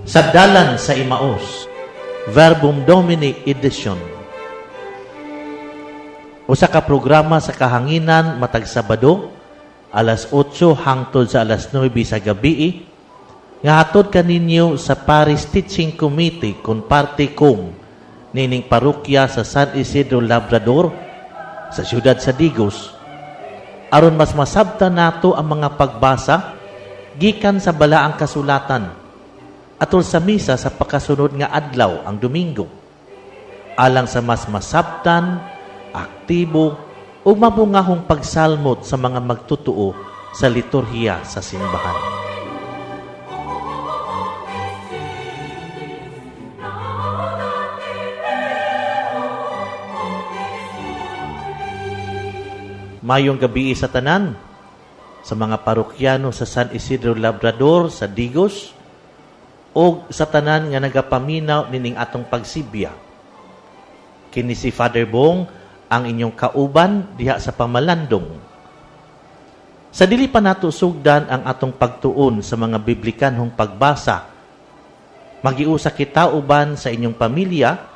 Sa dalan sa Imaos, Verbum Domini Edition. Usa ka programa sa kahanginan matag Sabado, alas 8 hangtod sa alas 9 sa gabi, nga hatod kaninyo sa Parish Teaching Committee kun parte kong nining parokya sa San Isidro Labrador sa siyudad sa Digos, aron mas masabtan nato ang mga pagbasa gikan sa balaang kasulatan atol sa misa sa pagkasunod nga adlaw ang Domingo, alang sa mas masabtan, aktibo o mabungahong pagsalmot sa mga magtutuo sa liturhiya sa simbahan. Mayong gabi sa tanan, sa mga parokyano sa San Isidro Labrador sa Digos, o sa tanan nga nagapaminaw nining atong pagsibya. Kini si Father Bong ang inyong kauban diha sa pamalandong. Sa dili pa nato sugdan ang atong pagtuon sa mga biblikanhong pagbasa, magiusa kita uban sa inyong pamilya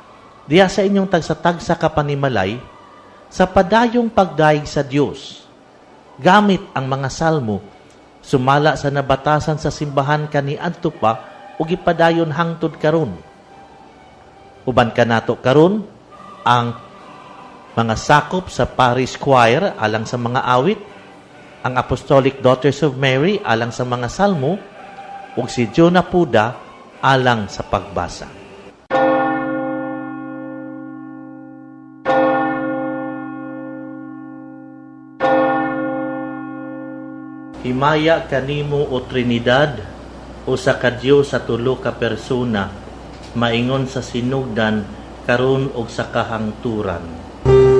diha sa inyong tagsa-tagsa kapanimalay sa padayong pagdaig sa Dios gamit ang mga salmo sumala sa nabatasan sa simbahan kaniadto pa ug ipadayon hangtod karon. Uban kanato karon ang mga sakop sa Parish Choir alang sa mga awit, ang Apostolic Daughters of Mary alang sa mga salmo, ug si Jonah Puda alang sa pagbasa. Himaya kanimo o Trinidad, usa ka Dios sa tulo ka persona, maingon sa sinugdan karon og sa kahangturan. Oh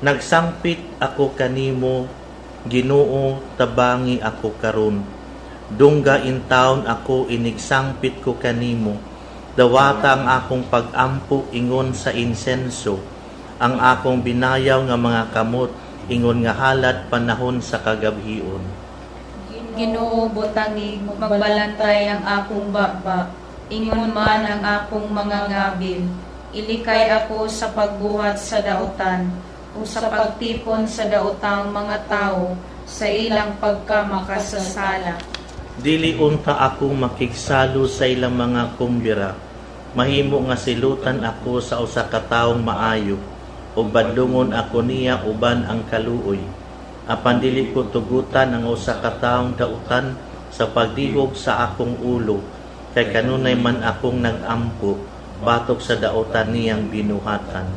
Nagsangpit ako kanimo, Ginoo, tabangi ako karon. Dungga in taon ako inigsangpit ko kanimo. Dawata ang akong pag-ampo ingon sa insenso. Ang akong binayaw nga mga kamot ingon nga halad panahon sa kagabhion. Ginoo, butangig, magbalantay ang akong baba. Ingon man ang akong mga ngabil. Ilikay ako sa pagbuhat sa dautan o sa pagtipon sa daotang mga tao sa ilang pagkamakasasala. Dili unta ako makigsalo sa ilang mga kumbira. Mahimo nga silutan ako sa usa ka taong maayo o badlungon ako niya uban ang kaluoy. Apan dili ko tugutan ang usa ka taong dautan sa pagdihog sa akong ulo, kay kanunay man akong nag-ampo batok sa dautan niyang binuhatan.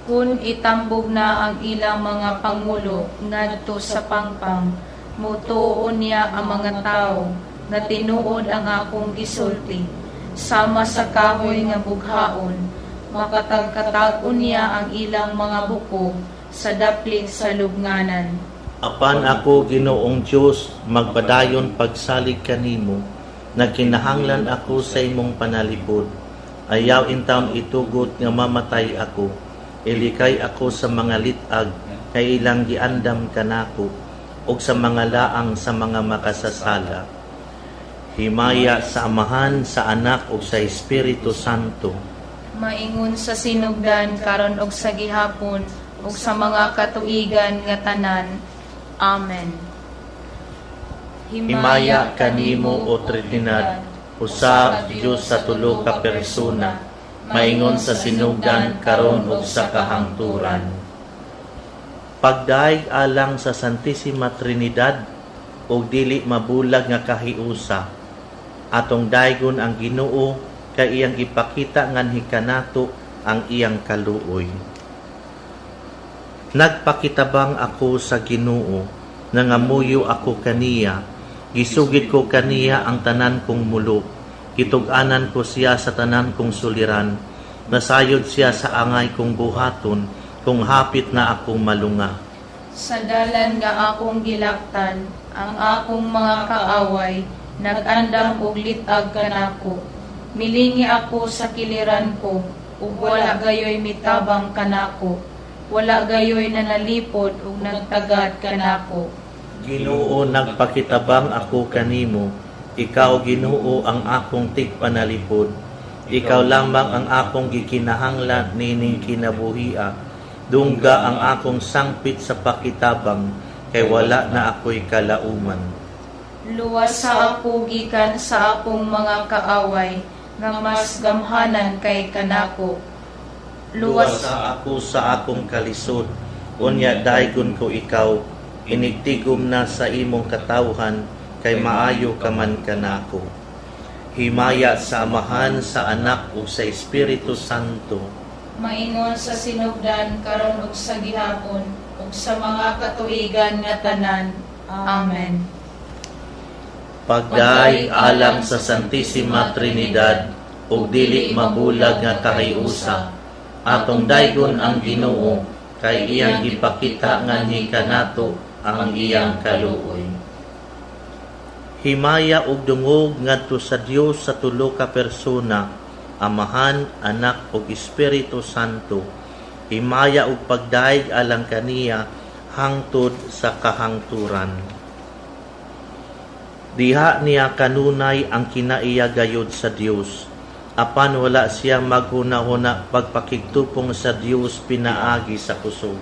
Kung itambog na ang ilang mga pangulo ngadto sa pangpang, mutuon niya ang mga tao nga tinuod ang akong gisulti. Sama sa kahoy nga bughaon, makatagkatagon niya ang ilang mga buko sa daplit sa lubnganan. Apan ako, Ginoong Diyos, magpadayon pagsalig kanimo, nagkinahanglan ako sa imong panalipod. Ayaw intawon itugot nga mamatay ako. Ilikay ako sa mga litag, kay ilang giandam kanako, ug sa mga laang sa mga makasasala. Himaya sa Amahan, sa Anak, ug sa Espiritu Santo. Maingon sa sinugdan karon og sa gihapon ug sa mga katuigan nga tanan. Amen. Himaya kanimo o Trinidad, usa Dios sa tulo ka persona, maingon sa sinugdan karon ug sa kahangturan. Pagdaig alang sa Santissima Trinidad ug dili mabulag nga kahiusa, atong daygon ang Ginoo kay iyang ipakita nganhi kanato ang iyang kaluoy. Nagpakitabang ako sa Ginoo, nangamuyo ako kaniya, gisugid ko kaniya ang tanan kong mulok, kitug-anan ko siya sa tanan kong suliran, nasayod siya sa angay kong buhaton, kung hapit na akong malunga. Sa dalan nga akong gilaktan, ang akong mga kaaway, nag-andam og litag kanako. Milingi ako sa kiliran ko, ug wala gayoy mitabang kanako. Wala gayoy na nalipod ug nagtagad kanako. Ginoo, nagpakitabang ako kanimo, ikaw Ginoo ang akong tigpanalipod. Ikaw lamang ang akong gikinahanglan nining kinabuhia. Dungga ang akong sangpit sa pakitabang, kay wala na ako'y kalauman. Luwas sa ako gikan sa akong mga kaaway, nga mas gamhanan kay kanako. Luwas sa ako sa akong kalisod, unya daygon ko ikaw, inigtigom na sa imong katawhan, kay maayo ka man kanako. Himaya sa Amahan, sa Anak, ug sa Espiritu Santo. Maingon sa sinugdan karon ug sa gihapon ug sa mga katuigan nga tanan. Amen. Pagdaig alang sa Santissima Trinidad, ug dili mabulag nga kahiusa, atong daygon ang Ginoo, kay iyang ipakita nganhi kanato ang iyang kaluoy. Himaya ug dungog ngadto sa Dios sa tulo ka persona, Amahan, Anak ug Espiritu Santo. Himaya ug pagdaig alang kaniya hangtod sa kahangturan. Diha niya kanunay ang kinaiya gayod sa Dios. Apan wala siya maghuna-huna pagpakigtupong sa Dios pinaagi sa kusog.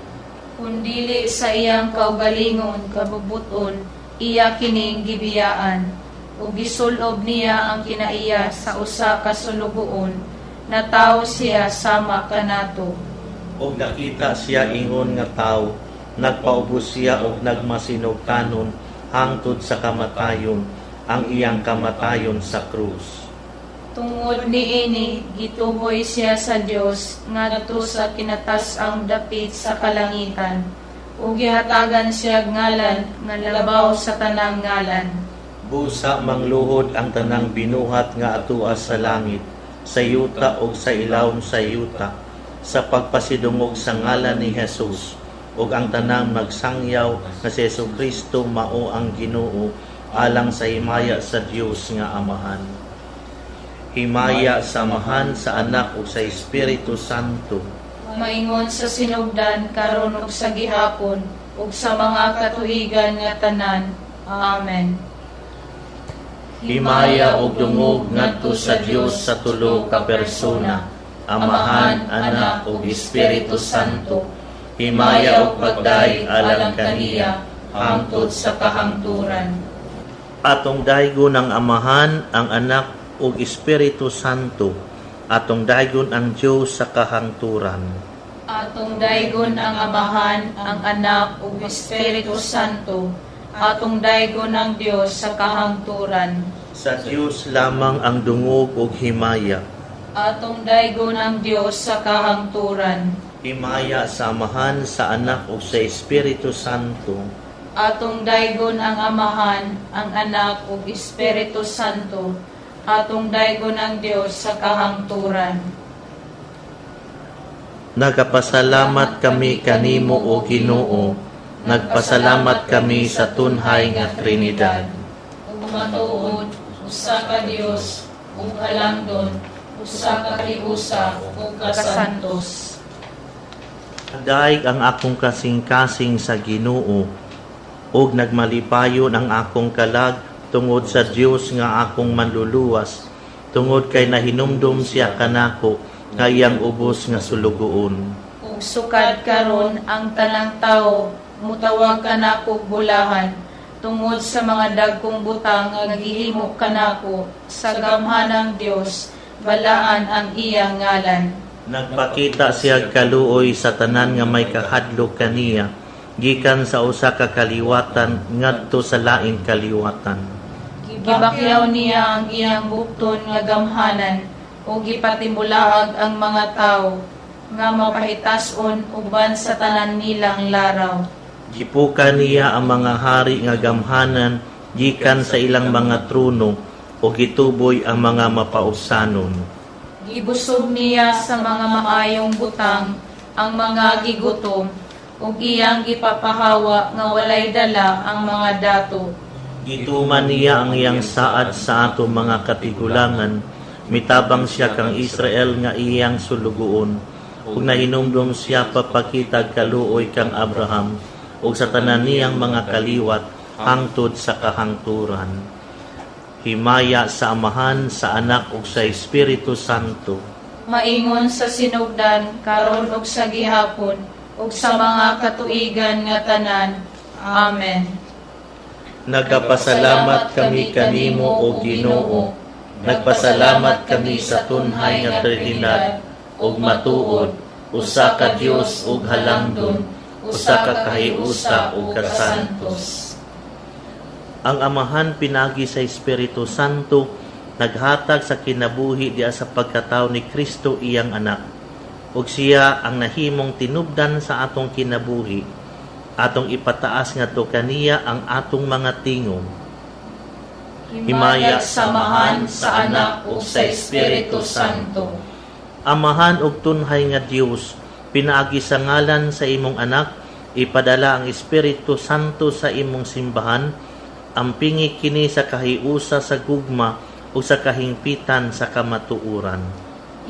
Kundili sa iyang kaugalingon kabubuton, iya kining gibiyaan. Ug gisulob niya ang kinaiya sa usa ka sulugoon, na tawo siya sama kanato. Og nakita siya ingon nga tawo, nagpaubos siya og nagmasinog kanon hangtod sa kamatayon, ang iyang kamatayon sa krus. Tungod niini gituboy siya sa Dios ngadto sa kinatas-ang dapit sa kalangitan, ug gihatagan siya ngalan nga labaw sa tanang ngalan. Busa mangluhod ang tanang binuhat nga atua sa langit, sa yuta o sa ilawom sa yuta, sa pagpasidungog sa ngalan ni Jesus, ug ang tanang magsangyaw nga si Jesucristo mao ang Ginoo alang sa himaya sa Dios nga Amahan. Himaya sa Amahan, sa Anak ug sa Espiritu Santo. Maingon sa sinugdan karon ug sa gihapon ug sa mga katuigan nga tanan. Amen. Himaya ug dungog ngadto sa Dios sa tulo ka persona, Amahan, Anak ug Espiritu Santo. Himaya ug pagday alang kaniya hangtod sa kahangturan. Atong daygon ang Amahan, ang Anak ug Espiritu Santo. Atong daygon ang Dios sa kahangturan. Atong daygon ang Amahan, ang Anak ug Espiritu Santo. Atong daygon ang Dios sa kahangturan. Sa Dios lamang ang dungog ug himaya. Atong daygon ang Dios sa kahangturan. Himaya sa Amahan, sa Anak ug sa Espiritu Santo. Atong daygon ang Amahan, ang Anak ug Espiritu Santo. Atong daygon ang Dios sa kahangturan. Nagapasalamat kami kanimo o Ginoo. Nagpasalamat kami sa tunhay nga Trinidad. Ug matuod, usa ka Dios, ug halangdon, usa ka Diusa, ug kasantos. Daig ang akong kasing-kasing sa Ginoo, ug nagmalipayon ang akong kalag tungod sa Dios nga akong manluluwas, tungod kay nahinumdum siya kanako nga iyang ubos nga sulugoon. Ug sukad karon ang tanang tawo mutawag kanako bulahan tungod sa mga dagkong butang nga gihimo kanako sa gamhanang Dios balaan ang iyang ngalan. Nagpakita siya kaluoy sa tanan nga may kahadlok kaniya, gikan sa usa ka kaliwatan ngadto sa laing kaliwatan. Gibakyaw niya ang iyang bukton nga gamhanan o gipatimulaag ang mga tawo nga mapahitason uban sa tanan nilang laraw. Gipukan niya ang mga hari nga gamhanan gikan sa ilang mga trono o gituboy ang mga mapausanon. Gibusog niya sa mga maayong butang ang mga gigutom ug iyang gipapahawa nga walay dala ang mga dato. Gituman niya ang iyang saad sa ato mga katigulangan, mitabang siya kang Israel nga iyang sulugoon, ug nahinumdum siya papakitag kaluoy kang Abraham, ug sa tanan niyang mga kaliwat hangtod sa kahangturan. Himaya sa Amahan, sa Anak ug sa Espiritu Santo. Maingon sa sinugdan karon ug sa gihapon ug sa mga katuigan nga tanan. Amen. Nagapasalamat kami kanimo o Ginoo. Nagpasalamat kami sa tunhay nga Trinidad ug matuod, usa ka Dios ug halangdon, usa ka kahiusa ug kasantos. Ang Amahan pinagi sa Espiritu Santo naghatag sa kinabuhi diya sa pagkatao ni Kristo iyang anak. Ug siya ang nahimong tinubdan sa atong kinabuhi. Atong ipataas ngadto kaniya ang atong mga tingog. Himaya sa Amahan, sa Anak ug sa Espiritu Santo. Amahan ug tunhay nga Dios, pinaagi sa ngalan sa imong anak, ipadala ang Espiritu Santo sa imong simbahan, ampingi kini sa kahiusa sa gugma o sa kahingpitan sa kamatuuran.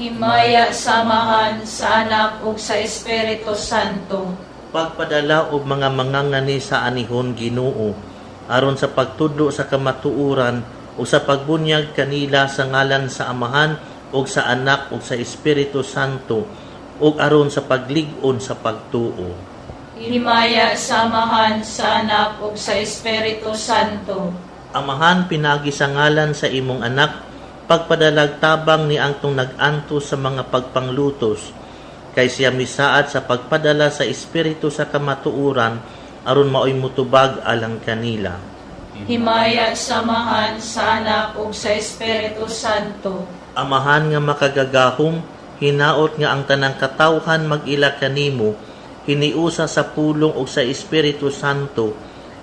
Himaya sa Amahan, sa Anak ug sa Espiritu Santo. Pagpadala og mga mangangani sa anihon Ginoo, aron sa pagtudlo sa kamatuuran o sa pagbunyag kanila sa ngalan sa Amahan o sa Anak o sa Espiritu Santo o aron sa paglig-on sa pagtuo. Himaya sa Amahan, sa Anak ug sa Espiritu Santo. Amahan, pinagi sa ngalan sa imong anak, pagpadalag tabang ni angtong nag-anto sa mga pagpanglutos, kay siya misaad sa pagpadala sa Espiritu sa kamatuuran, aron maoy mutubag alang kanila. Himaya sa Amahan, sa Anak ug sa Espiritu Santo. Amahan nga makagagahom, hinaot nga ang tanang katawhan mag-ila kanimo, hiniusa sa pulong ug sa Espiritu Santo,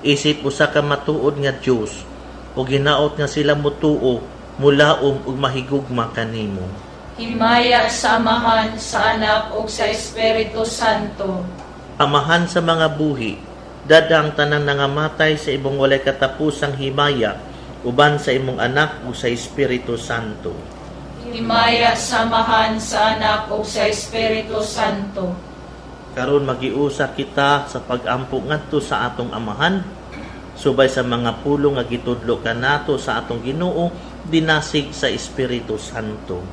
isip usa ka matuod nga Dios, ug hinaot nga sila mutuo, mulaom ug mahigugma kanimo. Himaya sa Amahan, sa Anak ug sa Espiritu Santo. Amahan sa mga buhi, dadang tanan nangamatay sa imong walay katapusang himaya, uban sa imong anak o sa Espiritu Santo. Himaya samahan sa anak o sa Espiritu Santo. Karon magiusa kita sa pag-ampo ngadto sa atong amahan, subay sa mga pulong nga gitudlo kanato sa atong Ginoo, dinasig sa Espiritu Santo.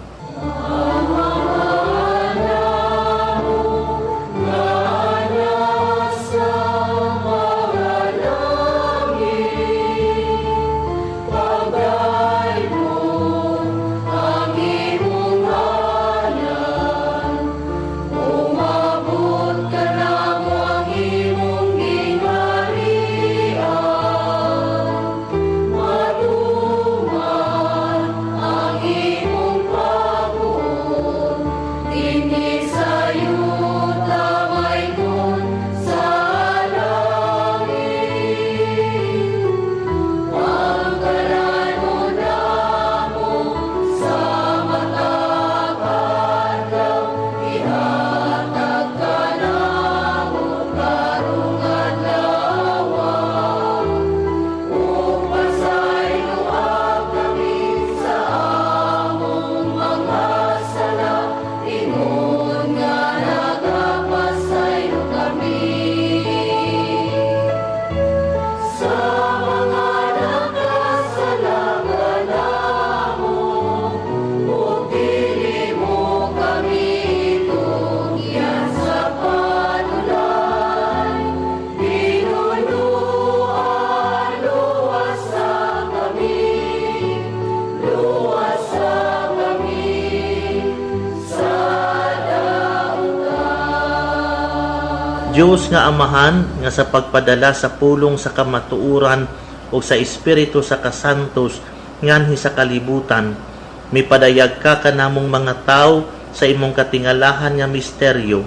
Diyos nga Amahan, nga sa pagpadala sa pulong sa kamatuuran o sa Espiritu sa kasantos nganhi sa kalibutan, mipadayag ka kanamong mga tao sa imong katingalahan nga misteryo.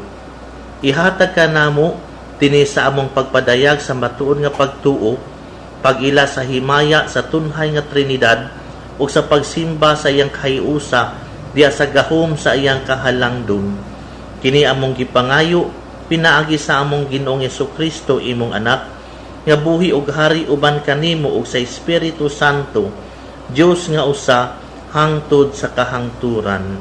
Ihatag ka namo dinhi sa among pagpadayag sa matuod nga pagtuo, pag-ila sa himaya sa tunhay nga Trinidad o sa pagsimba sa iyang kahiusa diya sa gahom sa iyang kahalangdon. Kini among gipangayo pinaagi sa among Ginoong Jesucristo imong anak, nga buhi ug hari uban kanimo ug sa Espiritu Santo, Dios nga usa hangtod sa kahangturan.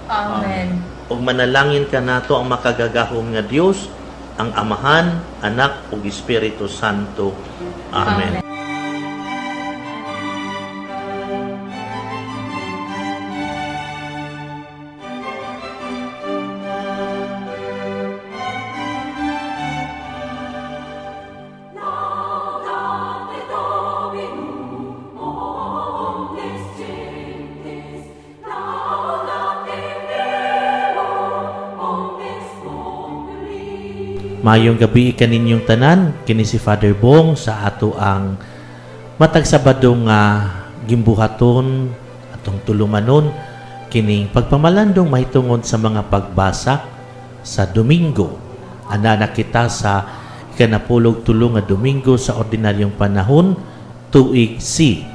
Amen. Ug manalangin ka nato ang makagagahom nga Dios, ang Amahan, Anak ug Espiritu Santo. Amen. Mayong gabi kaninyong tanan, kini si Father Bong sa ato ang matag Sabado nga gimbuhaton atong tulumanon kining pagpamalandong mahitungod sa mga pagbasa sa Domingo. Ana na kita sa ikanapulog tulo nga Domingo sa ordinaryong panahon, tuig C.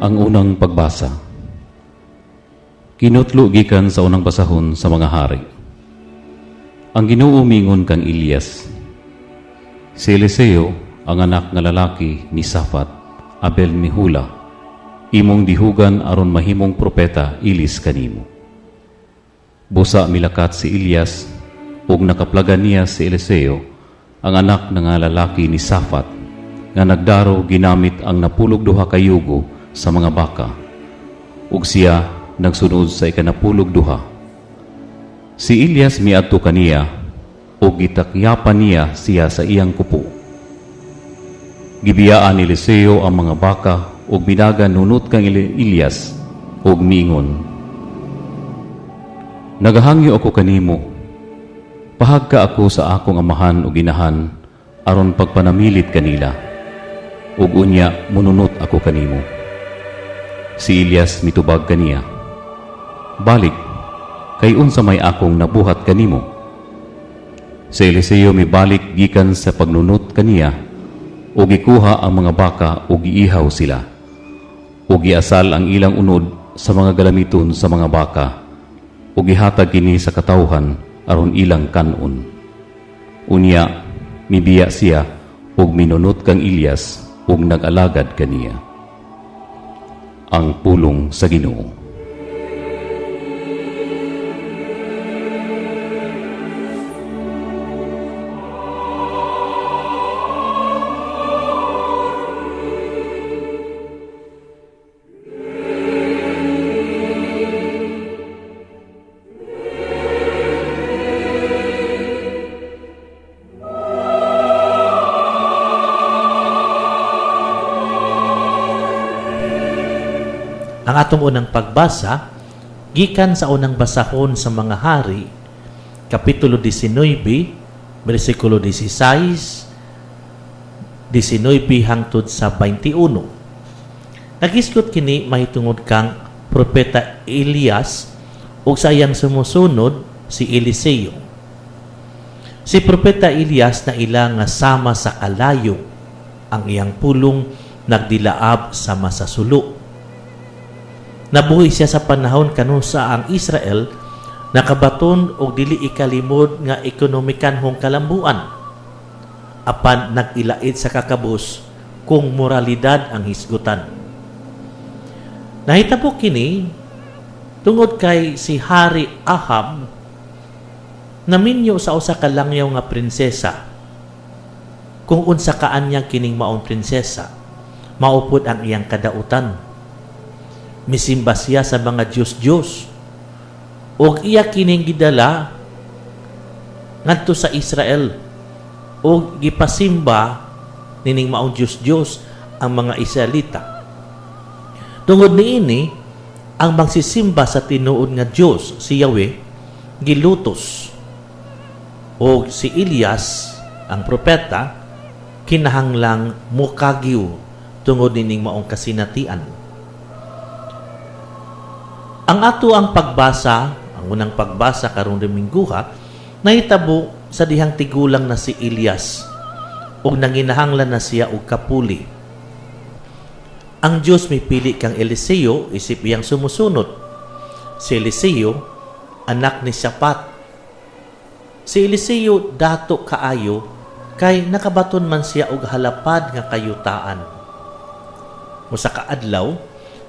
Ang unang pagbasa. Kinutlo gikan sa unang basahon sa mga hari. Ang Ginoo mingon kang Elias. Si Eliseo, ang anak nga lalaki ni Safat, Abel Mihula, imong dihugan aron mahimong propeta ilis kanimo. Busa milakat si Elias ug nakaplagan niya si Eliseo, ang anak nga lalaki ni Safat, nga nagdaro ginamit ang napulog duha ka yugo sa mga baka, ug siya nagsunod sa ikanapulog duha. Si Elias miadto kaniya, ug gitakyapan niya siya sa iyang kupo. Gibiyaan ni Eliseo ang mga baka, ug binagan nunot kang Elias, ug miingon, "Nagahangyo ako kanimo, pahagka ako sa akong amahan ug inahan, aron pagpanamilit kanila, ug unya mununot ako kanimo." Si Elias mitubag kaniya, "Balik, kay unsa may akong nabuhat kanimo." Si Eliseo mibalik gikan sa pagnunot kaniya, o gikuha ang mga baka o giihaw sila, o giasal ang ilang unod sa mga galamiton sa mga baka, o gihatag kini sa katawhan aron ilang kanon. Unya, mibiya siya, og minunot kang Elias, og nag-alagad kaniya. Ang pulong sa Ginoo. Ang atong unang pagbasa, gikan sa unang basahon sa mga hari, Kapitulo 19, versikulo 16, 19 hangtod sa 21. Nagisgot kini mahitungod kang propeta Elias ug sa iyang sumusunod si Eliseo. Si propeta Elias na ila nga sama sa kalayo, ang iyang pulong nagdilaab sa masasulo. Nabuhi siya sa panahon kanusa ang Israel nakabaton og dili ikalimod nga ekonomikanhong kalambuan. Apan nag-ilait sa kakabus kung moralidad ang hisgutan. Nahitabo kini tungod kay si Hari Ahab naminyo sa usa ka langyaw nga prinsesa. Kung unsa kaanyang kining maong prinsesa, maupod ang iyang kadautan. Misimba siya sa mga Diyos-Diyos. Og iya kining gidala ngadto sa Israel. Og gipasimba nining maong Diyos-Diyos ang mga Israelita. Tungod niini, ang magsisimba sa tinuod nga Diyos, si Yahweh, gilutos. Og si Elias, ang propeta, kinahanglang mukagiw tungod nining maong kasinatian. Ang ato ang pagbasa, ang unang pagbasa karong Domingguha, nahitabo sa dihang tigulang na si Elias ug nanginahanglan na siya og kapuli. Ang Dios mipili kang Eliseo isip iyang sumusunod. Si Eliseo anak ni Shaphat. Si Eliseo dato kaayo kay nakabaton man siya og halapad nga kayutaan. Usa ka adlaw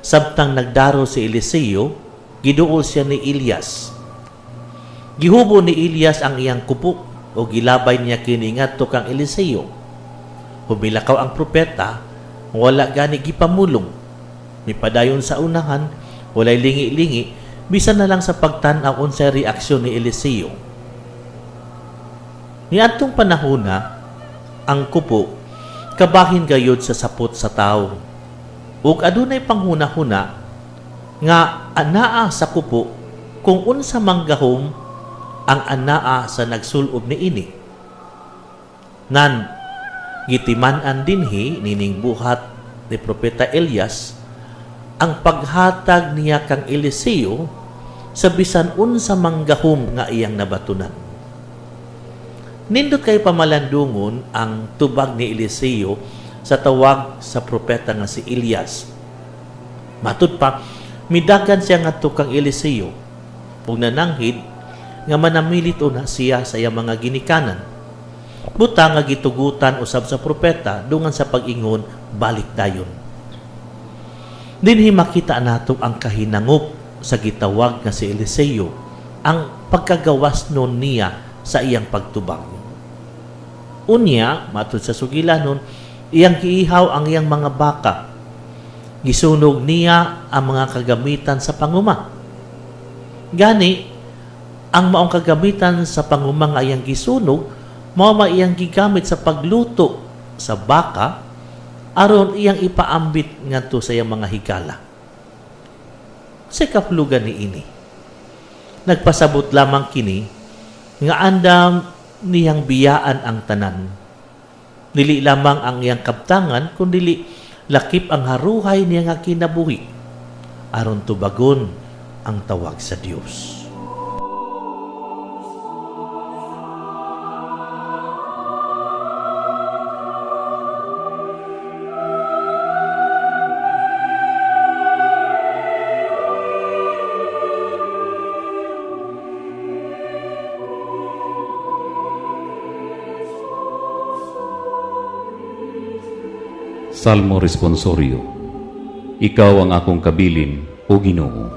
sabtang nagdaro si Eliseo, giduol siya ni Elias. Gihubo ni Elias ang iyang kupo o gilabay niya kini ngadto kang Eliseo. Humilakaw ang propeta, wala gani gipamulong. Mipadayon sa unahan, walay lingi-lingi, bisan na lang sa pagtan-aw unsay reaksyon ni Eliseo. Niadtong panahona, ang kupo kabahin gayud sa sapot sa tao. Ug adunay panghuna-huna nga anaa sa kupo kung unsa manggahom ang anaa sa nagsulob ni ini. Nan gitiman-an dinhi nining buhat ni propeta Elias ang paghatag niya kang Eliseo sa bisan unsa manggahom nga iyang nabatunan. Nindot kay pamalandungon ang tubag ni Eliseo sa tawag sa propeta nga si Elias. Matud pa, midagan siya nga tukang Eliseo ug nananghid nga manamilit una siya sa iyang mga ginikanan. Buta nga gitugutan usab sa propeta dungan sa pag-ingon balik dayon. Dinhi makita nato ang kahinangop sa gitawag nga si Eliseo, ang pagkagawas nun niya sa iyang pagtubag. Unya, matud sa sugilanon, iyang giihaw ang iyang mga baka. Gisunog niya ang mga kagamitan sa panguma. Gani, ang maong kagamitan sa panguma nga iyang gisunog, mao iyang gigamit sa pagluto sa baka, aron iyang ipaambit ngadto sa iyang mga higala. Sa kaplugan ni ini, nagpasabot lamang kini, nga andam niyang biyaan ang tanan. Dili lamang ang iyang kabtangan, kundi lakip ang haruhay niya nga kinabuhi aron tubagon ang tawag sa Dios. Salmo Responsorio. Ikaw ang akong kabilin, O Ginoo.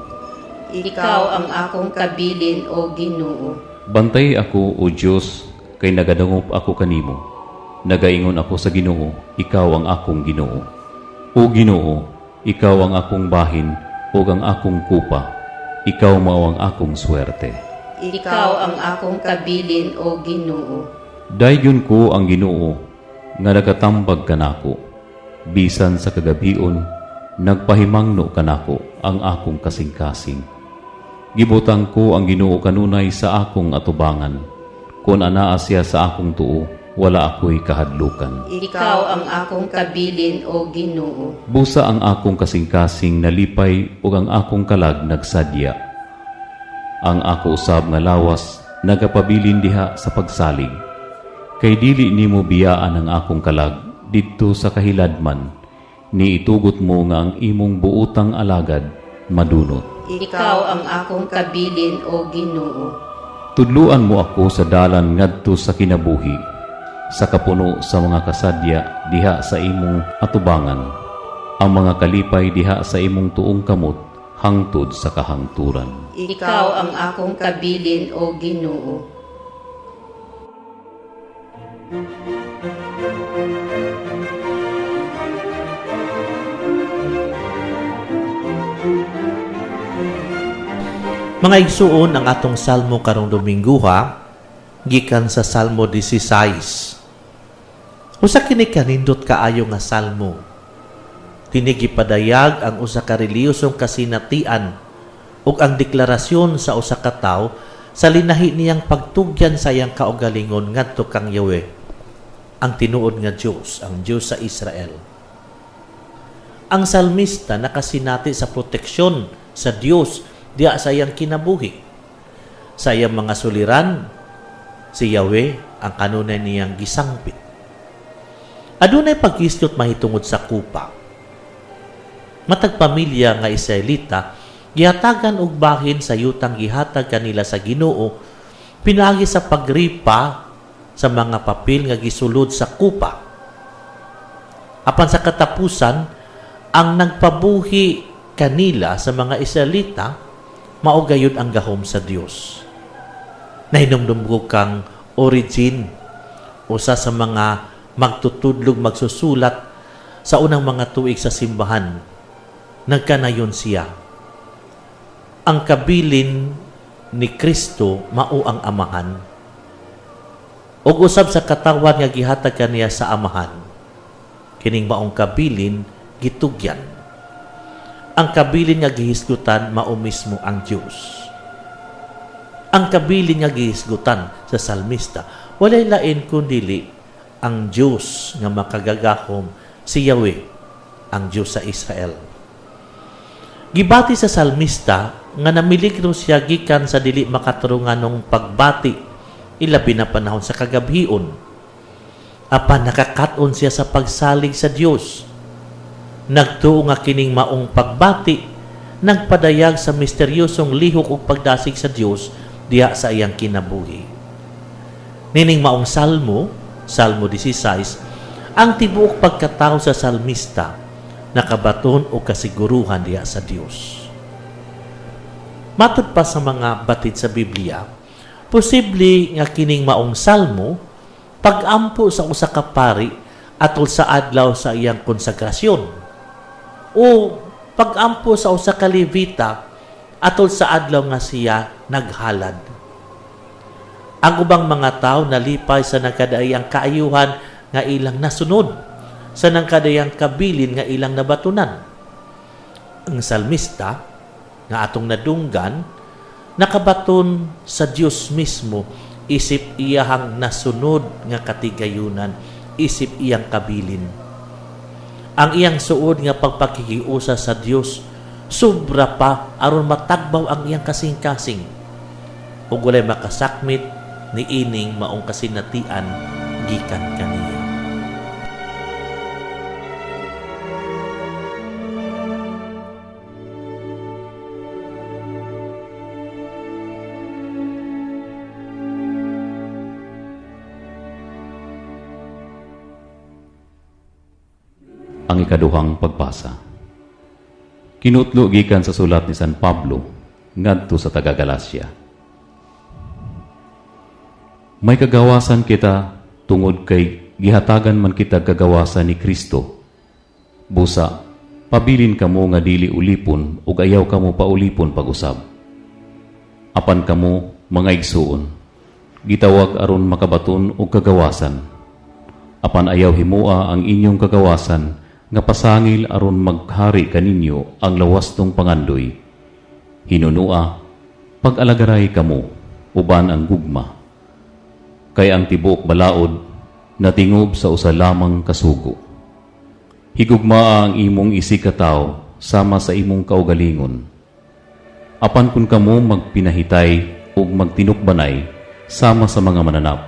Ikaw ang akong kabilin, O Ginoo. Bantay ako, O Diyos, kay nagadangop ako kanimo. Nagaingon ako sa Ginoo, ikaw ang akong Ginoo. O Ginoo, ikaw ang akong bahin, o ang akong kupa. Ikaw mao ang akong swerte. Ikaw ang akong kabilin, O Ginoo. Dayon ko ang Ginoo, nga nagatambag kanako. Bisan sa kagabion, nagpahimangno kanako ang akong kasing-kasing. Gibutang ko ang Ginoo kanunay sa akong atubangan. Kung anaa siya sa akong tuo, wala ako'y kahadlukan. Ikaw ang akong kabilin, O Ginoo. Busa ang akong kasing-kasing nalipay ug ang akong kalag nagsadya. Ang ako usab nga lawas nagapabilin diha sa pagsalig. Kay dili nimo biyaan ang akong kalag didto sa kahiladman, ni itugot mo nga ang imong buutang alagad madunot. Ikaw ang akong kabilin, O Ginoo. Tudluan mo ako sa dalan ngadto sa kinabuhi, sa kapuno sa mga kasadya diha sa imong atubangan, ang mga kalipay diha sa imong tuong kamot hangtod sa kahangturan. Ikaw ang akong kabilin, O Ginoo. Mga igsuon, ang atong salmo karong Domingo gikan sa Salmo 16. Usa kini kanindot kaayo nga salmo. Tinigipadayag ang usa ka reliyosong kasinatian ug ang deklarasyon sa usa ka tawo sa linahi niyang pagtugyan sa iyang kaugalingon ngadto kang Yahweh, ang tinuod nga Dios, ang Dios sa Israel. Ang salmista nakasinati sa proteksyon sa Dios diya sa iyang kinabuhi. Sa iyang mga suliran, si Yahweh ang kanunay niyang gisangpit. Adunay pagkistyot mahitungod sa kupa. Matag pamilya nga Israelita, gihatagan og bahin sa yutang gihatag kanila sa Ginoo, pinagi sa pagripa sa mga papel nga gisulod sa kupa. Apan sa katapusan, ang nagpabuhi kanila sa mga Israelita, maugayod ang gahom sa Dios. Nahinumdumgo kang Origin, usa sa mga magtutudlog magsusulat sa unang mga tuig sa simbahan. Nagkanayon siya. Ang kabilin ni Kristo mao ang amahan. Ug usab sa katawan nga gihatag kaniya sa amahan. Kining maong kabilin gitugyan. Ang kabilin nga gihisgutan mao mismo ang Dios. Ang kabilin nga gihisgutan sa salmista walay lain kundi ang Dios nga makagagahom, si Yahweh, ang Dios sa Israel. Gibati sa salmista nga namiligro siya gikan sa dili makaturunganong pagbati ilabi na panahon sa kagabhion. Apan nakakaton siya sa pagsalig sa Dios. Nagtuo nga kining maong pagbati, nagpadayag sa misteryosong lihok ug pagdasig sa Dios diha sa iyang kinabuhi. Nining maong salmo, Salmo 16, ang tibuok pagkatao sa salmista nakabaton o kasiguruhan diha sa Dios. Matod pa sa mga batid sa Biblia, posible nga kining maong salmo pag-ampo sa usa ka pari atol sa adlaw sa iyang konsagrasyon, o pag-ampo sa usa ka Levita atol sa adlaw nga siya naghalad. Ang ubang mga tao nalipay sa nagkadaiyang kaayuhan nga ilang nasunod, sa nagkadaiyang kabilin nga ilang nabatunan. Ang salmista nga atong nadunggan nakabaton sa Dios mismo, isip iyahang nasunod nga katigayunan, isip iyang kabilin. Ang iyang suod nga pagpakikiusa sa Dios sobra pa aron matagbaw ang iyang kasing-kasing ug walay makasakmit ni ining maong kasinatian gikan kaniya. ang ikaduhang pagbasa. Kinutlo gikan sa sulat ni San Pablo ngadto sa taga Galacia. May kagawasan kita tungod kay gihatagan man kita kagawasan ni Kristo. Busa, pabilin kamo nga dili ulipon ug ayaw kamo paulipon pag-usab. Apan kamo mga igsuon, gitawag aron makabaton og kagawasan. Apan ayaw himua ang inyong kagawasan nga pasangil aron maghari kaninyo ang lawastong pangandoy. Hinunua, pag-alagaray kamo uban ang gugma. Kay ang tibuok balaod natingob sa usa lamang kasugo. Higugmaa ang imong isikataw sama sa imong kaugalingon. Apan kun kamo magpinahitay ug magtinukbanay sama sa mga mananap,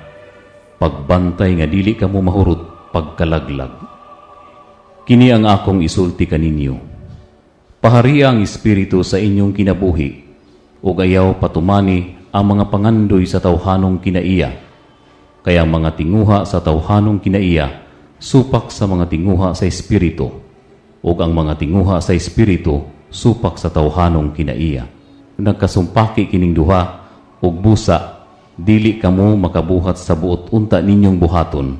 pagbantay nga dili kamo mahurot pagkalaglag. Kini ang akong isulti kaninyo. Pahariya ang espiritu sa inyong kinabuhi ug ayaw patumani ang mga pangandoy sa tawhanong kinaiya. Kaya ang mga tinguha sa tawhanong kinaiya supak sa mga tinguha sa espiritu ug ang mga tinguha sa espiritu supak sa tawhanong kinaiya. Nagkasumpaki kining duha ug busa dili kamo makabuhat sa buot unta ninyong buhaton.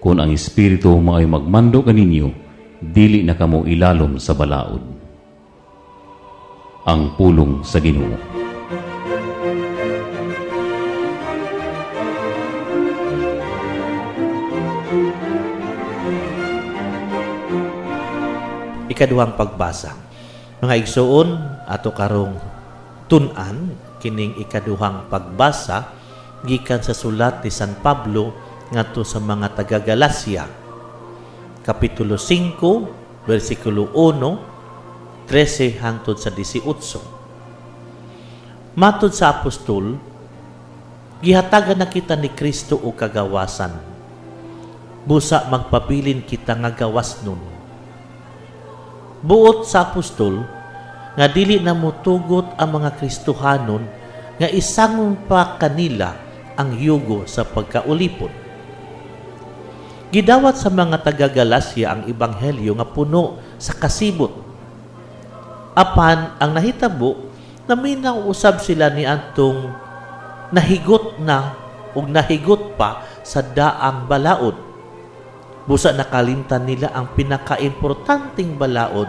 Kung ang espiritu maay magmando kaninyo, dili na kamo ilalom sa balaod. Ang pulong sa Ginoo. Ikaduhang pagbasa. Mga igsuon, ato karong tun-an kining ikaduhang pagbasa gikan sa sulat ni San Pablo ngadto sa mga taga Galacia. Kapitulo 5, versikulo 1, 13 hangtod sa 18. Matod sa apostol, gihatagan na kita ni Kristo o kagawasan. Busa magpabilin kita nga gawas nun. Buot sa apostol, nga dili na mutugot ang mga Kristohanon nga isangon pa kanila ang yugo sa pagkaulipon. Gidawat sa mga taga Galacia ang ebanghelyo nga puno sa kasibot. Apan ang nahitabo, naminaw usab sila ni antong nahigot na ug nahigot pa sa daang balaod. Busa nakalimtan nila ang pinakaimportanteng balaod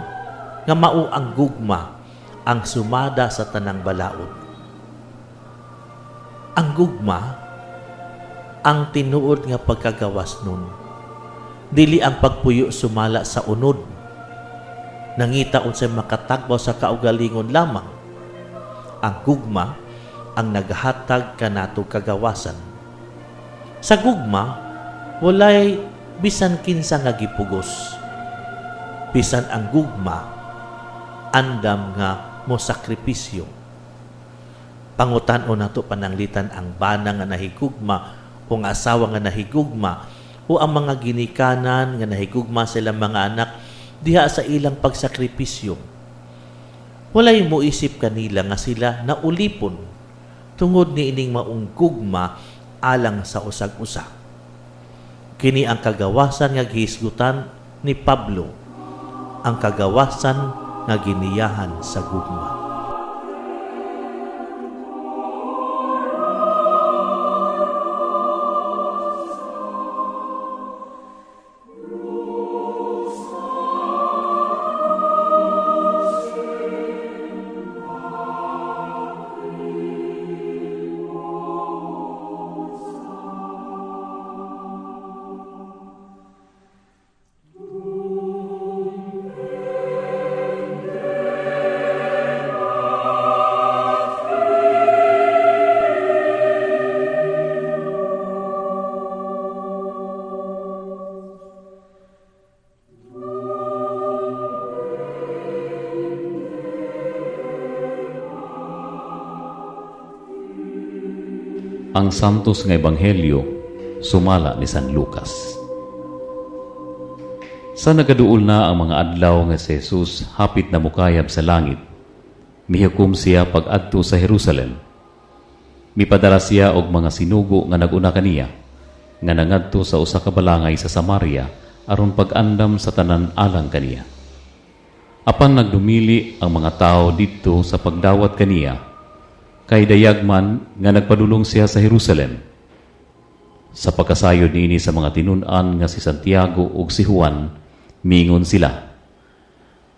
nga mao ang gugma, ang sumada sa tanang balaod. Ang gugma, ang tinuod nga pagkagawas nun, dili ang pagpuyo sumala sa unod. Nangita unsay makatagbaw sa kaugalingon lamang. Ang gugma, ang naghatag kanato kagawasan. Sa gugma, walay bisan kinsa nga gipugos. Bisan ang gugma, andam nga mo sakripisyo. Pangutan-o nato pananglitan ang bana nga nahigugma o nga asawa nga nahigugma o ang mga ginikanan nga nahigugma sa ilang mga anak diha sa ilang pagsakripisyo. Walay mo isip kanila nga sila naulipon tungod ni ining maong gugma alang sa usag-usa. Kini ang kagawasan nga gihisgutan ni Pablo, ang kagawasan nga giniyahan sa gugma. Ang santos nga ebanghelyo sumala ni San Lucas. Sa nagaduol na ang mga adlaw nga si Jesus hapit na mukayab sa langit, mihukom siya pag-adto sa Jerusalem. Mipadala siya og mga sinugo nga naguna kaniya, nga nangadto sa usa ka balangay sa Samaria aron pag-andam sa tanan alang kaniya. Apan nagdumili ang mga tao dito sa pagdawat kaniya, kay dayagman nga nagpadulong siya sa Jerusalem. Sa pagkasayod niini sa mga tinun-an nga si Santiago ug si Juan, mingon sila,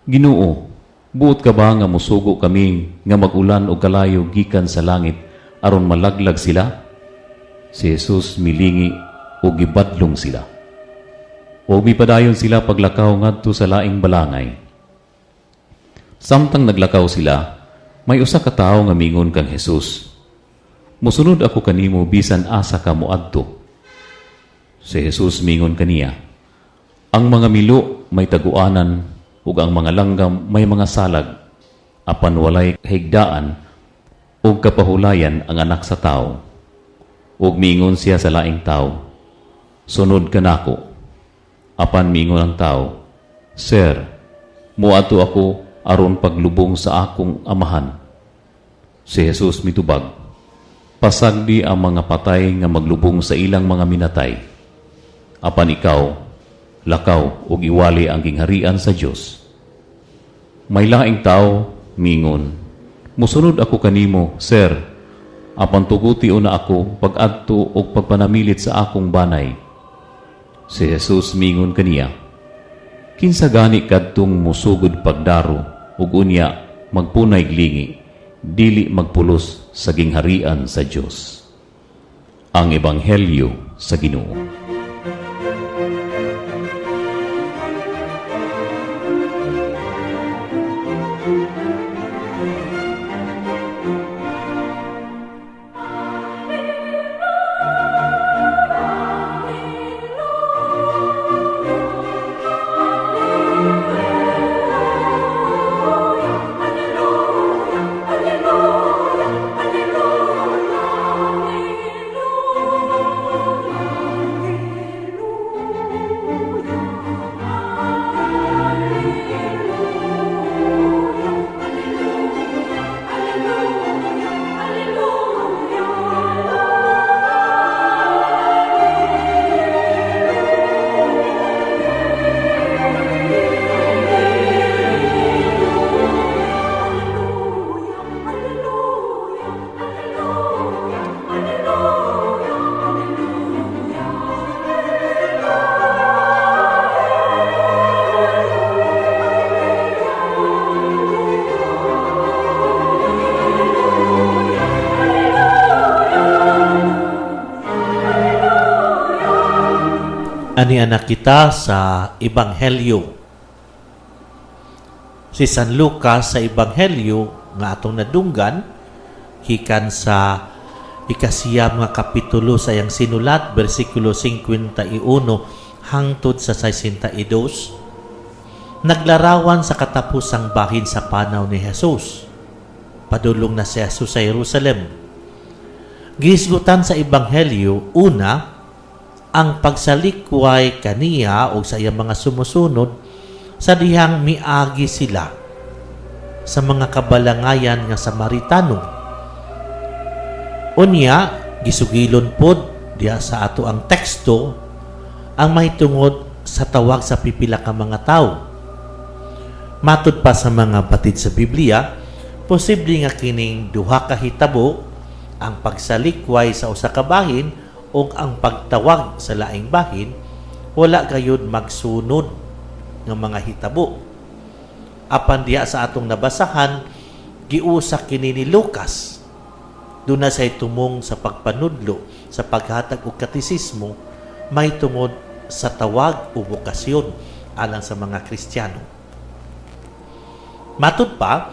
Ginoo, buot ka ba nga musugo kami nga magulan og kalayo gikan sa langit aron malaglag sila? Si Jesus milingi ug gibadlong sila. Ug mipadayon sila paglakaw ngadto sa laing balangay. Samtang naglakaw sila, may usa ka tawo nga mingon kang Jesus, Musunod ako kanimo bisan asa ka moadto. Si Jesus mingon kaniya, Ang mga milo may taguanan ug ang mga langgam may mga salag, apan walay higdaan ug kapahulayan ang anak sa tao. Ug mingon siya sa laing tao, Sunod ka nako. Apan mingon ang tao, Sir, moadto ako aron paglubong sa akong amahan. Si Jesus mitubag, Pasagdi ang mga patay nga maglubong sa ilang mga minatay. Apan ikaw, lakaw ug iwali ang gingharian sa Dios. May laing tao mingon, Musunod ako kanimo, Sir, apan tuguti una ako pag-adto ug pagpanamilit sa akong banay. Si Jesus mingon kaniya, Kinsa gani kadtong musugod pagdaro ug unya magpunay glingi, dili magpulos sa gingharian sa Dios. Ang Ebanghelyo sa Ginoo. Ani anak kita sa Ebanghelyo. Si San Lucas sa Ebanghelyo nga atong nadunggan hikan sa ikasiyam nga kapitulo sa yang sinulat bersikulo 51 hangtod sa 62 naglarawan sa katapusang bahin sa panaw ni Jesus. Padulong na si Jesus sa Jerusalem. Gisgutan sa Ebanghelyo, una, ang pagsalikway kaniya o sa iyang mga sumusunod sa dihang miagi sila sa mga kabalangayan nga Samaritano. Unya, gisugilon pod diha sa ato ang teksto ang mahitungod sa tawag sa pipila ka mga tao. Matud pa sa mga batid sa Biblia, posible nga kining duha ka hitabo, ang pagsalikway sa usa ka bahin o ang pagtawag sa laing bahin, wala gayud magsunod ng mga hitabo. Apan diha sa atong nabasahan, giusa kini ni Lucas. Doon na say tumong sa pagpanudlo, sa paghatag og katisismo, may tungod sa tawag o bokasyon alang sa mga Kristiyano. Matud pa,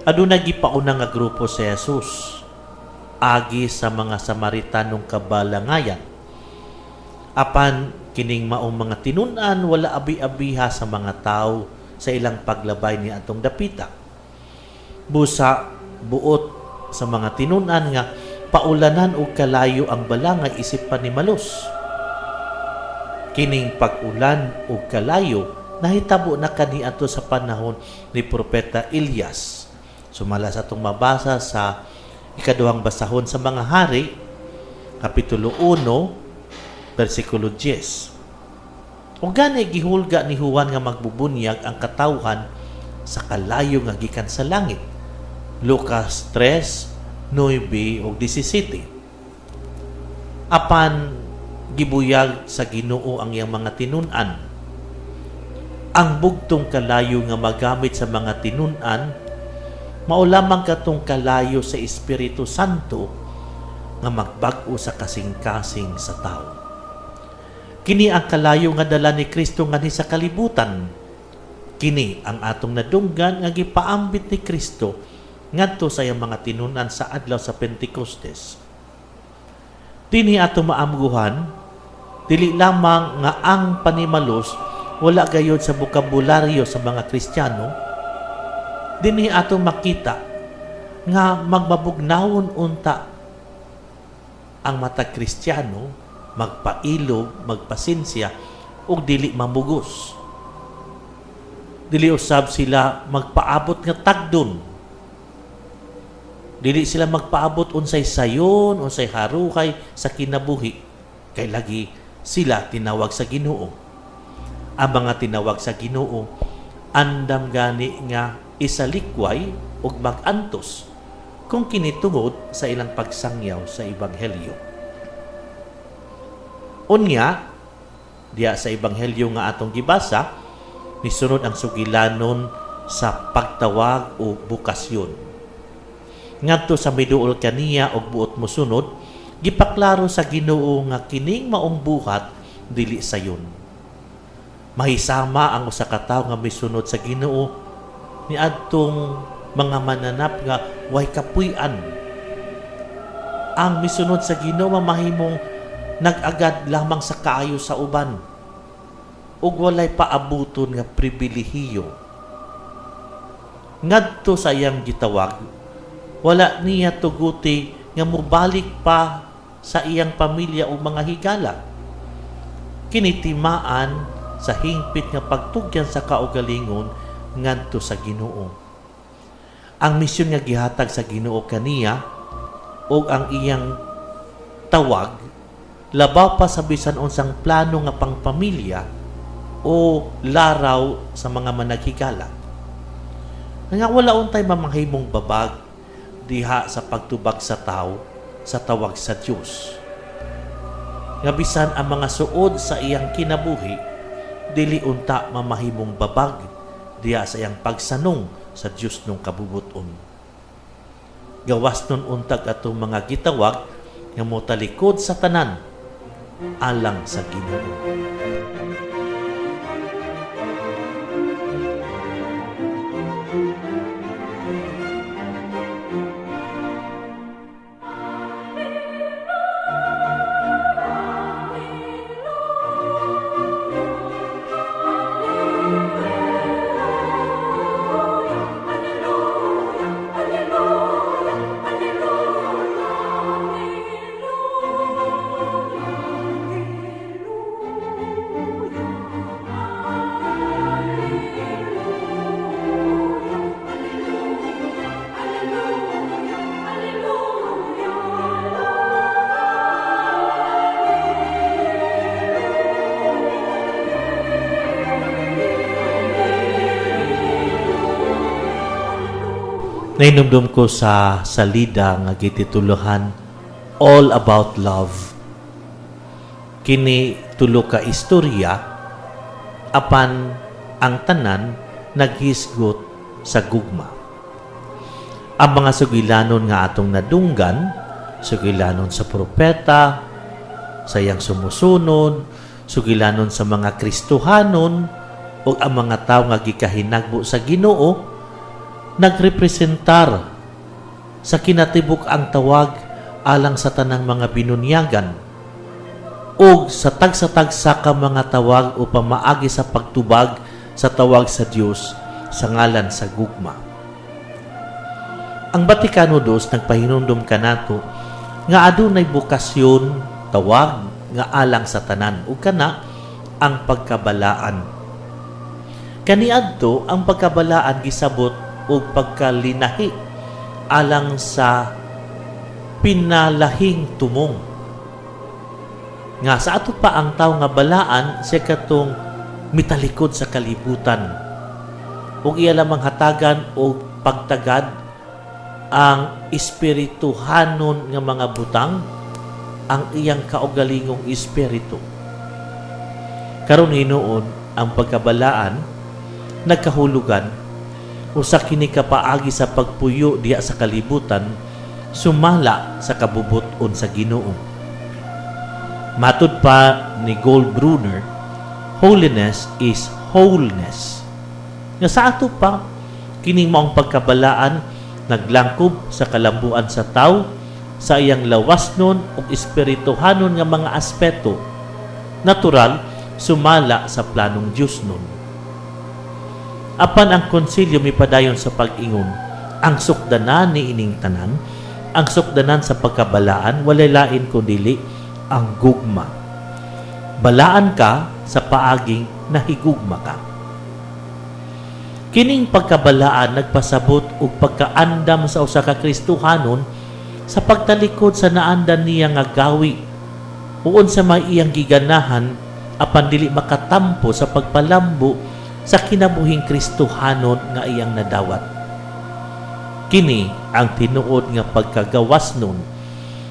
aduna gipauna nga grupo si Jesus agi sa mga Samaritanong kabalangayan. Apan kining maong mga tinun-an wala abi-abiha sa mga tao sa ilang paglabay ni atong dapita. Busa buot sa mga tinun-an nga paulanan og kalayo ang balangay isip pa ni malos. Kining pag-ulan og kalayo nahitabo na kaniadto sa panahon ni Propeta Elias. Sumala sa atong mabasa sa ikaduhang basahon sa mga hari, Kapitulo 1, versikulo 10. Ug gani gihulga ni Juan nga magbubunyag ang katawhan sa kalayo nga gikan sa langit. Lucas 3:9 ug 17. Apan gibuyag sa Ginoo ang iyang mga tinun-an. Ang bugtong kalayo nga magamit sa mga tinun-an mao lamang katong kalayo sa Espiritu Santo nga magbag-o sa kasing-kasing sa tao. Kini ang kalayo nga dala ni Kristo ngadto sa kalibutan. Kini ang atong nadunggan nga gipaambit ni Kristo ngadto sa iyang mga tinun-an sa adlaw sa Pentecostes. Dinhi ato maamguhan, dili lamang nga ang panimalos wala gayud sa bokabularyo sa mga Kristiyano. Dinhi ato makita nga magmabugnawon unta ang matag Kristiyano, magpailog, magpasensya, ug dili mamugos. Dili usab sila magpaabot nga tagdon. Dili sila magpaabot unsay sayon, unsay haruhay sa kinabuhi. Kay lagi sila tinawag sa Ginoo. Ang mga tinawag sa Ginoo, andam gani nga isalikway ug magantos kung kinitungod sa ilang pagsangyaw sa Ebanghelyo. Unya, diya sa Ebanghelyo nga atong gibasa, nisunod ang sugilanon sa pagtawag o bukasyon. Ngadto sa miduol kaniya og buot mosunod, gipaklaro sa Ginoo nga kining maong buhat dili sayon. Mahisama ang usa ka tawo nga misunod sa Ginoo niadtong mga mananap nga way kapuy-an. Ang misunod sa Ginoo mahimong nag-agad lamang sa kaayo sa uban ug walay paabuton nga pribilehiyo. Ngadto sa iyang gitawag, wala niya tuguti nga mubalik pa sa iyang pamilya o mga higala. Kinitimaan sa hingpit nga pagtugyan sa kaugalingon ngadto sa Ginoo. Ang misyon nga gihatag sa Ginoo kaniya ug ang iyang tawag labaw pa sa bisan unsang plano nga pangpamilya o laraw sa mga managhigala. Nga wala untay mamahimong babag diha sa pagtubag sa tao sa tawag sa Dios. Nga bisan ang mga suod sa iyang kinabuhi dili unta mamahimong babag diha sa iyang pagsanong sa Dios nung kabubuton. Gawas nun untag atong mga gitawag nga motalikod sa tanan alang sa Ginoo. Nainumdum ko sa salida nga gitituluhan All About Love. Kini tulo ka istorya apan ang tanan naghisgot sa gugma. Ang mga sugilanon nga atong nadunggan, sugilanon sa propeta, sa iyang sumusunod, sugilanon sa mga Kristohanon o ang mga tao nga gikahinagbo sa Ginoo, nagrepresentar sa kinatibuk ang tawag alang sa tanang mga binunyagan o sa tagsa-tagsa ka mga tawag o pamaagi sa pagtubag sa tawag sa Dios sa ngalan sa gugma. Ang Batikano II nagpahinumdum kanato nga adunay bukasyon tawag nga alang sa tanan ug kana ang pagkabalaan. Kaniadto ang pagkabalaan gisabot o pagkalinahi alang sa pinalahing tumong. Nga sa ato pa ang tao nga balaan siya katong mitalikod sa kalibutan ug iya lamang hatagan og pagtagad ang espirituhanon nga mga butang ang iyang kaugalingong espiritu. Karon hinuon ang pagkabalaan nagkahulugan usa kini kapaagi sa pagpuyo diha sa kalibutan sumala sa kabubuton sa Ginoo. Matud pa ni Goldbruner, holiness is wholeness. Nga sa ato pa kining maong pagkabalaan naglangkob sa kalambuan sa tao sa iyang lawasnon ug espirituhanon nga mga aspeto natural sumala sa planong Dios nun. Apan ang konsilyo mipadayon sa pag-ingon ang sukdanan ni ining tanan, ang sukdanan sa pagkabalaan walay lain kundi ang gugma. Balaan ka sa paaging nahigugma ka. Kining pagkabalaan nagpasabot og pagkaandam sa usa ka Kristohanon sa pagtalikod sa naandan niya nga gawi uon sa may iyang giganahan apan dili makatampo sa pagpalambo sa kinabuhing Kristohanon nga iyang nadawat. Kini ang tinuod nga pagkagawas nun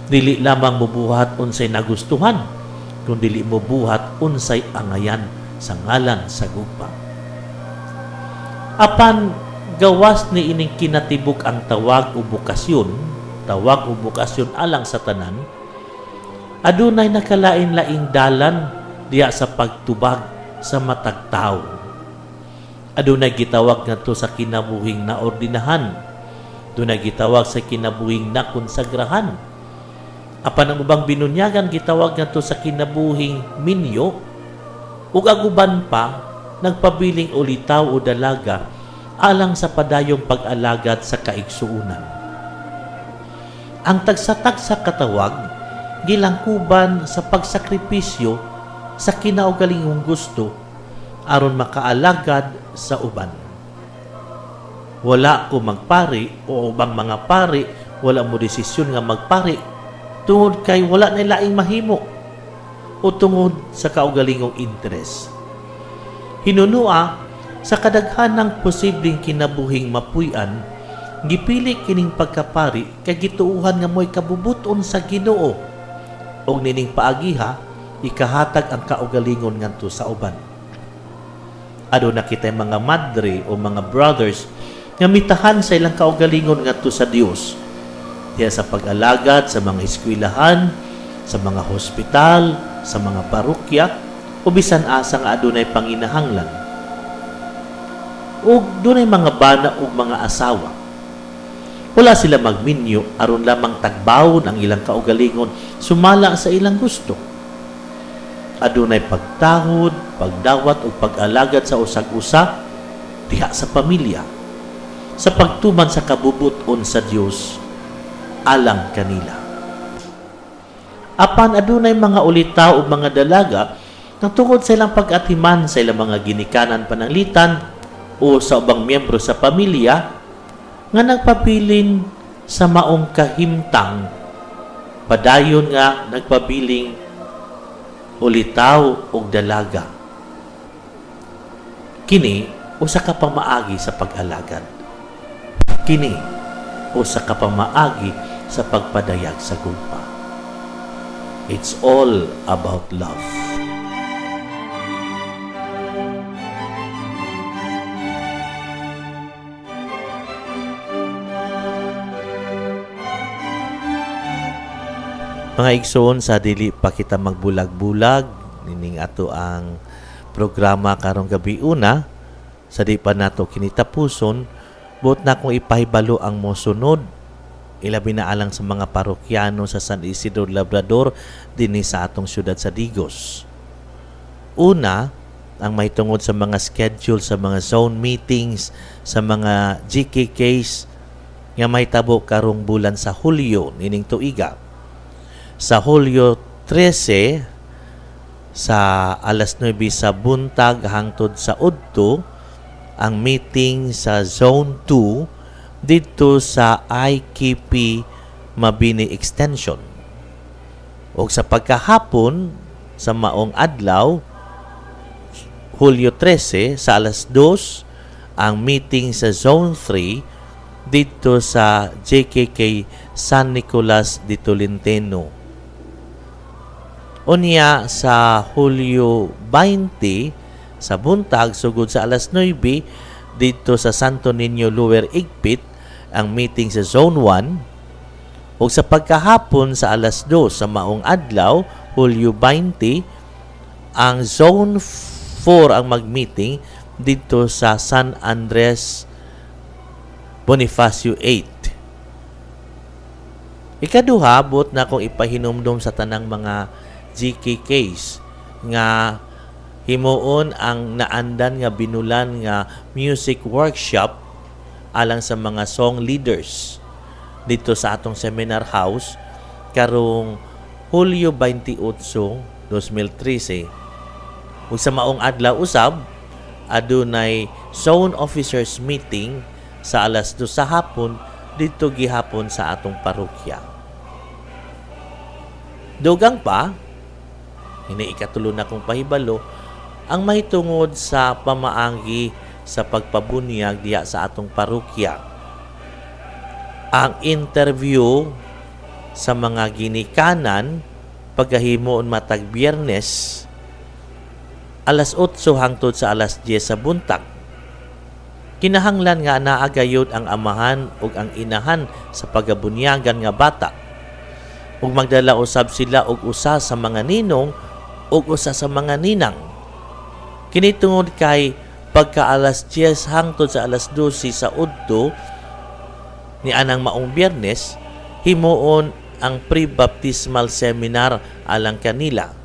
dili lamang mobuhat unsay nagustuhan kundi dili mobuhat unsay angayan sa ngalan sa gugma. Apan gawas ni ining kinatibuk ang tawag o bukasyon alang sa tanan, adunay nakalain-laing dalan diya sa pagtubag sa matag tawo. Adunay gitawag ngadto sa kinabuhing naordinahan, adunay gitawag sa kinabuhing nakonsagrahan. Apan ang ubang binunyagan gitawag ngadto sa kinabuhing minyo ug aguban pa nagpabiling ulitaw o dalaga alang sa padayong pag-alagad sa kaigsuunan. Ang tagsa-tagsa katawag gilangkuban sa pagsakripisyo sa kinaugalingong gusto aron makaalagad sa uban. Wala ko magpari o ubang mga pari wala mo desisyon nga magpari tungod kay wala na laing mahimo o tungod sa kaugalingong interes. Hinunua sa kadaghanang posibleng kinabuhing mapuy-an, gipili kining pagkapari kay gituuhan nga mo'y kabubuton sa Ginoo og nining paagiha ikahatag ang kaugalingon ngadto sa uban. Aduna kitay mga madre o mga brothers nga mitahan sa ilang kaugalingon ngadto sa Dios diya sa pag-alagad sa mga eskwelahan, sa mga hospital, sa mga parokya o bisan asa nga adunay panginahanglan. O dunay mga bana o mga asawa. Wala sila magminyo aron lamang tagbawon ang ilang kaugalingon sumala sa ilang gusto. Adunay pagtahod, pagdawat o pag-alagad sa usag-usa diha sa pamilya sa pagtuman sa kabubuton sa Dios alang kanila. Apan adunay mga ulitaw o mga dalaga nang tungod sa ilang pag-atiman sa ilang mga ginikanan pananglitan o sa ubang miyembro sa pamilya nga nagpabilin sa maong kahimtang padayon nga nagpabiling ulitaw og dalaga. Kini usa ka pamaagi sa pag-alagad. Kini usa ka pamaagi sa pagpadayag sa gugma. It's all about love. Mga igsoon, sa dili pa kita magbulag-bulag nining ato ang programa karong gabi una sa di pa nato kinitapuson buot na kung ipahibalo ang mosunod ilabi na alang sa mga parokyano sa San Isidro Labrador dinhi sa atong syudad sa Digos. Una, ang may tungod sa mga schedule sa mga zone meetings sa mga GKKs nga may tabo karong bulan sa Hulyo nining tuiga. Sa Hulyo 13 sa alas 9 sa buntag hangtod sa udto ang meeting sa Zone 2 dito sa IKP Mabini Extension. O sa pagkahapon sa maong adlaw Hulyo 13 sa alas 2 ang meeting sa Zone 3 dito sa JKK San Nicolas de Tolentino. Unya sa Hulyo 20 sa buntag sugod sa alas 9 dito sa Santo Niño Lower Igpit ang meeting sa Zone 1 ug sa pagkahapon sa alas 2 sa maong adlaw Hulyo 20 ang Zone 4 ang magmeeting dito sa San Andres Bonifacio 8. Ikaduha, buot na kong ipahinumdum sa tanang mga GKKs nga himuon ang naandan nga binulan nga music workshop alang sa mga song leaders dito sa atong seminar house karong Hulyo 28, 2013. Ug sa maong adlaw usab adunay zone officers meeting sa alas 2 sa hapon dito gihapon sa atong parokya. Dugang pa, ikatulo na kong pahibalo, ang mahitungod sa pamaanggi sa pagpabunyag diya sa atong parokya. Ang interview sa mga ginikanan pagkahimuon matag Biyernes alas 8 hangtod sa alas 10 sa buntag. Kinahanglan nga naagayod ang amahan ug ang inahan sa pagabunyagan nga bata. Ug magdala usab sila og usa sa mga ninong ug usa sa mga ninang. Kini tungod kay pagka alas 10 hangtod sa alas 12 sa udto ni anang maong Biyernes himuon ang pre-baptismal seminar alang kanila.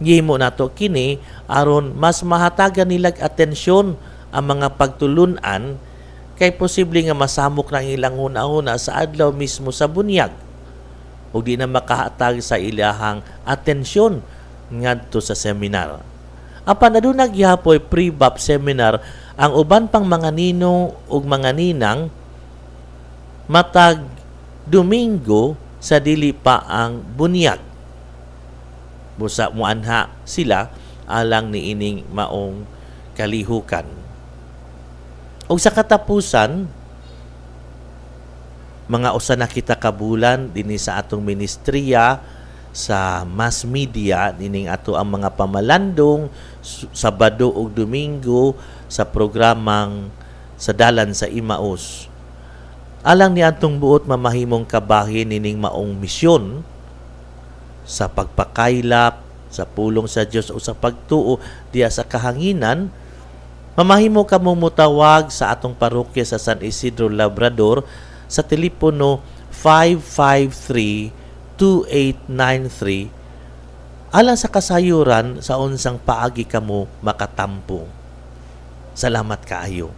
Gihimo nato kini aron mas mahatagan nilag atensyon ang mga pagtulunan kay posible nga masamok na ilang una-una sa adlaw mismo sa bunyag ug di na makahatag sa ilahang atensyon ngadto sa seminar. Apan aduna gihapoy pre-bap seminar ang uban pang mga ninong ug mga ninang matag Domingo sa dili pa ang bunyag. Busa muanha sila alang ni ining maong kalihukan. O sa katapusan, mga usa na kita kabulan dinhi sa atong ministriya sa mass media dining ato ang mga pamalandong Sabado ug Domingo sa programang sa dalan sa Imaus. Alang ni atong buot mamahimong kabahin nining maong misyon sa pagpakaylap, sa pulong sa Dios o sa pagtuo diya sa kahanginan, mamahimo ka mong mutawag sa atong parokya sa San Isidro Labrador sa telepono 553-2893 alang sa kasayuran sa unsang paagi kamo makatampo. Salamat kaayo.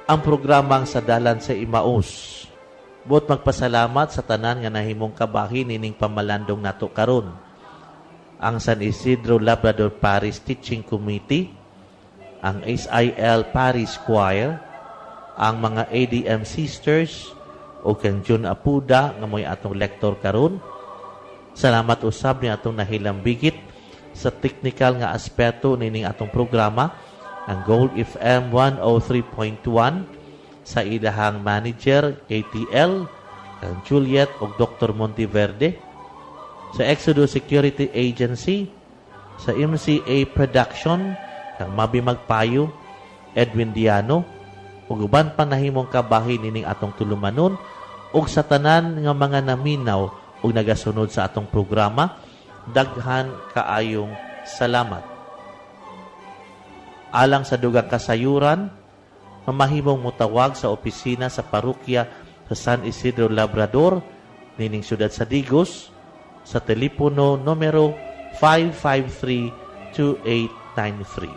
Ang programang sa dalan sa Imaus. Buot magpasalamat sa tanan nga nahimong kabahin nining pamalandong nato karon. Ang San Isidro Labrador Parish Teaching Committee, ang SIL Parish Choir, ang mga ADM Sisters, o kang Jun Apuda nga mo'y atong lektor karon. Salamat usab ni atong nahilambigit sa technical nga aspeto nining atong programa, ang Gold FM 103.1 sa ilahang manager KTL, ang Juliet o Dr. Monteverde, sa Exodus Security Agency, sa MCA Production, kang Mabi Magpayo, Edwin Diano, ug uban pa nahimong kabahin nining atong tulumanon, ug sa tanan nga mga naminaw ug nagasunod sa atong programa, daghan kaayong salamat. Alang sa dugang kasayuran, mamahimong mutawag sa opisina sa parokya sa San Isidro Labrador, nining siyudad sa Digos, sa telepono numero 553-2893. free.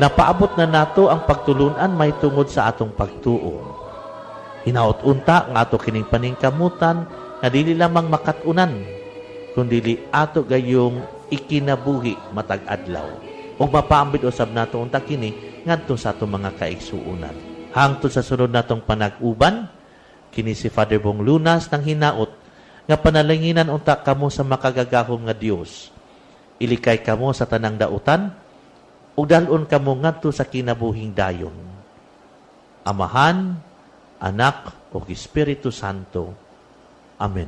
Napaabot na nato ang pagtulunan may tungod sa atong pagtuo. Hinaot-unta nga ato kining paningkamutan nga dili lamang makatunan, kundi ato gayong ikinabuhi matag adlaw. O mapaambit usab nato unta kini ngadto sa atong mga kaigsuonan. Hangtod sa sunod natong panag-uban, kini si Father Bong Lunas nang hinaot nga panalanginan unta kamo sa makagagahom nga Dios. Ilikay kamo sa tanang dautan, ug dalon kamo ngadto sa kinabuhing dayon. Amahan, Anak, ug Espiritu Santo. Amen.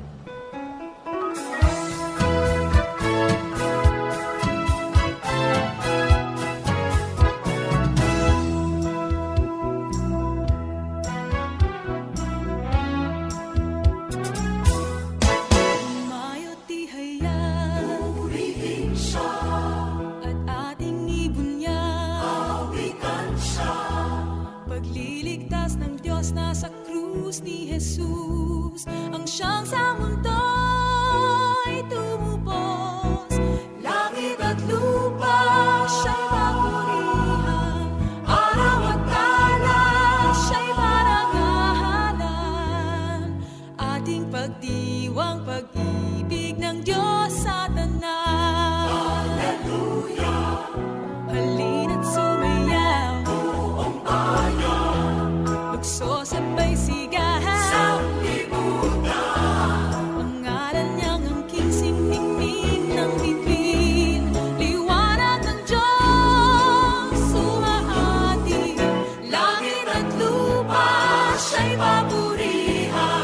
Pagliligtas ng Diyos na sa krus ni Jesus, ang siyang sa mundo'y tumubos. Langit at lupa siya'y papurihan, araw at tala siya'y parangalan. Ating pagdiwang pag-ibig ng Diyos sa tanan. Hallelujah! Halina't sumayaw, so sabay sigahan sa libutan. Pangalan niyang angking singning ng bituin. Liwanag ng Diyos sumahati. Langit at lupa siya'y papurihan.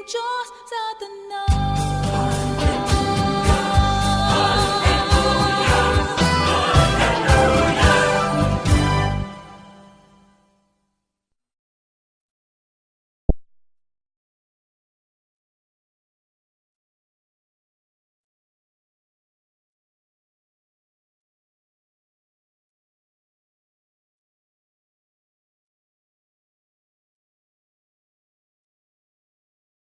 Diyos sa tanan.